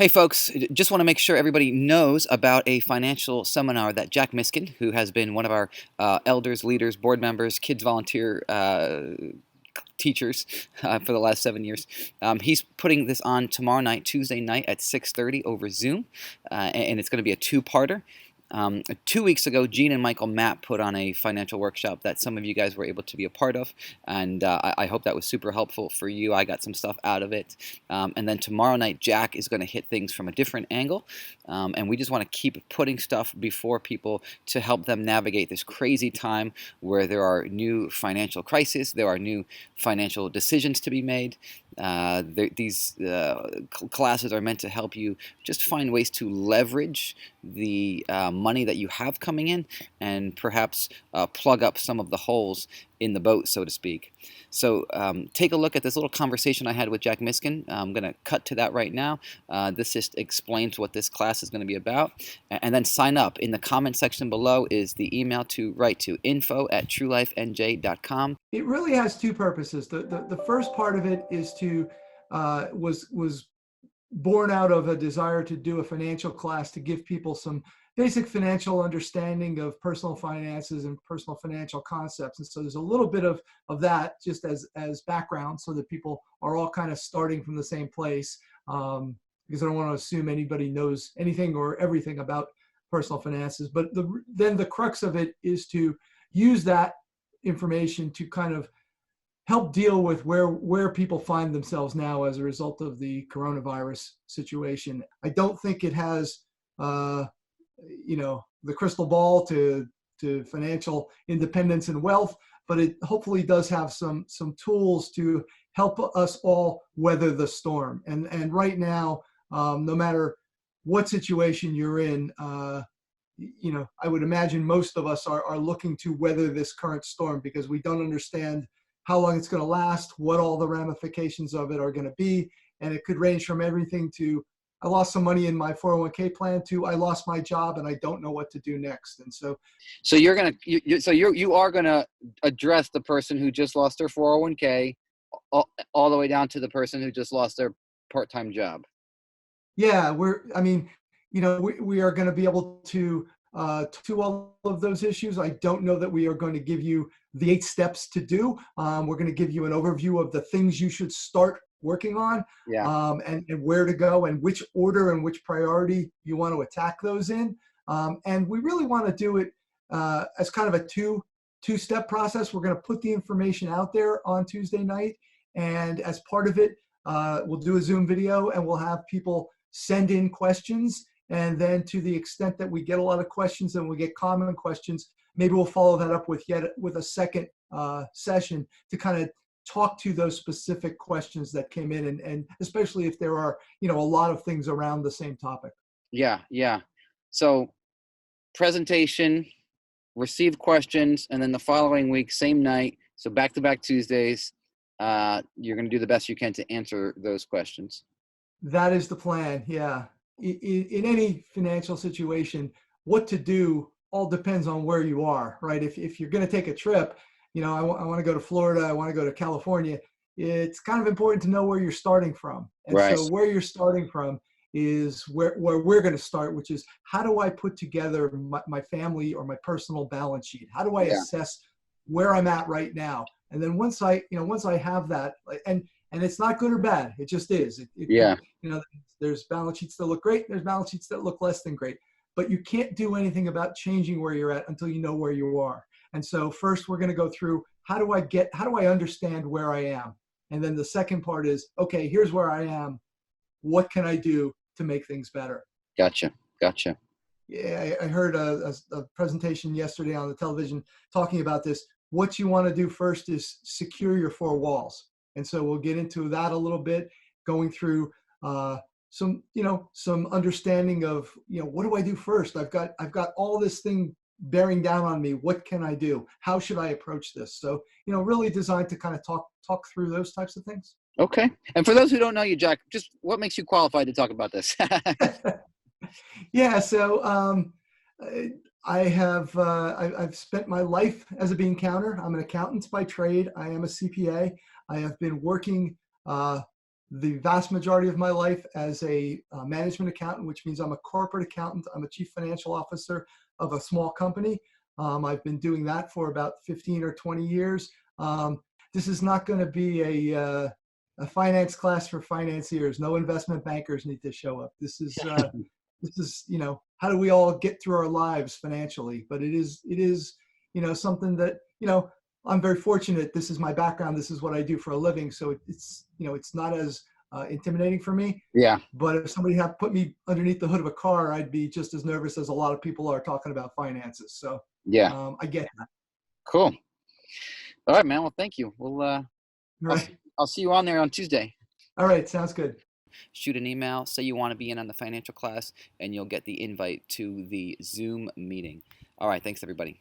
Hey folks, just want to make sure everybody knows about a financial seminar that Jack Miskin, who has been one of our elders, leaders, board members, kids volunteer teachers for the last 7 years. He's putting this on tomorrow night, Tuesday night at 6:30 over Zoom, and it's going to be a two-parter. 2 weeks ago, Gene and Michael Mapp put on a financial workshop that some of you guys were able to be a part of, and I hope that was super helpful for you. I got some stuff out of it. And then tomorrow night, Jack is going to hit things from a different angle, and we just want to keep putting stuff before people to help them navigate this crazy time where there are new financial crises, there are new financial decisions to be made. These classes are meant to help you just find ways to leverage the money that you have coming in and perhaps plug up some of the holes in the boat, so to speak. So take a look at this little conversation I had with Jack Miskin. I'm going to cut to that right now. This just explains what this class is going to be about. And then sign up. In the comment section below is the email to write to info@truelifenj.com. It really has two purposes. The first part of it is was born out of a desire to do a financial class to give people some basic financial understanding of personal finances and personal financial concepts. And so there's a little bit of that just as background so that people are all kind of starting from the same place, because I don't want to assume anybody knows anything or everything about personal finances. But then the crux of it is to use that information to kind of help deal with where people find themselves now as a result of the coronavirus situation. I don't think it has, the crystal ball to financial independence and wealth, but it hopefully does have some tools to help us all weather the storm. And right now, no matter what situation you're in, I would imagine most of us are looking to weather this current storm because we don't understand how long it's going to last, what all the ramifications of it are going to be. And it could range from everything to, I lost some money in my 401k plan, to I lost my job and I don't know what to do next. And so You are gonna address the person who just lost their 401k all the way down to the person who just lost their part-time job. yeah, we are going to be able to all of those issues. I don't know that we are going to give you the 8 steps to do. We're going to give you an overview of the things you should start working on, Yeah. and where to go and which order and which priority you want to attack those in. And we really want to do it as kind of a two-step process. We're going to put the information out there on Tuesday night, and as part of it, we'll do a Zoom video and we'll have people send in questions. And then to the extent that we get a lot of questions and we get common questions, maybe we'll follow that up with a second session to kind of talk to those specific questions that came in, and especially if there are, a lot of things around the same topic. Yeah. So presentation, receive questions, and then the following week, same night, so back-to-back Tuesdays, you're going to do the best you can to answer those questions. That is the plan. Yeah. In any financial situation, what to do all depends on where you are, right? If you're going to take a trip, I want to go to Florida, I want to go to California. It's kind of important to know where you're starting from. And Right. so where you're starting from is where we're going to start, which is how do I put together my family or my personal balance sheet? How do I Yeah. assess where I'm at right now? And then once I have that, and it's not good or bad, it just is. Yeah. There's balance sheets that look great. There's balance sheets that look less than great. But you can't do anything about changing where you're at until you know where you are. And so first we're going to go through how do I understand where I am? And then the second part is, okay, here's where I am. What can I do to make things better? Gotcha. Yeah, I heard a presentation yesterday on the television talking about this. What you want to do first is secure your 4 walls. And so we'll get into that a little bit, going through some understanding of, what do I do first? I've got all this thing bearing down on me. What can I do? How should I approach this? So, really designed to kind of talk through those types of things. Okay. And for those who don't know you, Jack, just what makes you qualified to talk about this? Yeah. So I've spent my life as a bean counter. I'm an accountant by trade. I am a CPA. I have been working the vast majority of my life as a management accountant, which means I'm a corporate accountant. I'm a chief financial officer of a small company. I've been doing that for about 15 or 20 years. This is not going to be a finance class for financiers. No investment bankers need to show up. This is how do we all get through our lives financially? But it is something that I'm very fortunate. This is my background. This is what I do for a living. So it's not as intimidating for me. Yeah. But if somebody had put me underneath the hood of a car, I'd be just as nervous as a lot of people are talking about finances. So Yeah. I get that. Cool. All right, man. Well, thank you. I'll Right. see, I'll see you on there on Tuesday. All right. Sounds good. Shoot an email, say you want to be in on the financial class, and you'll get the invite to the Zoom meeting. All right. Thanks, everybody.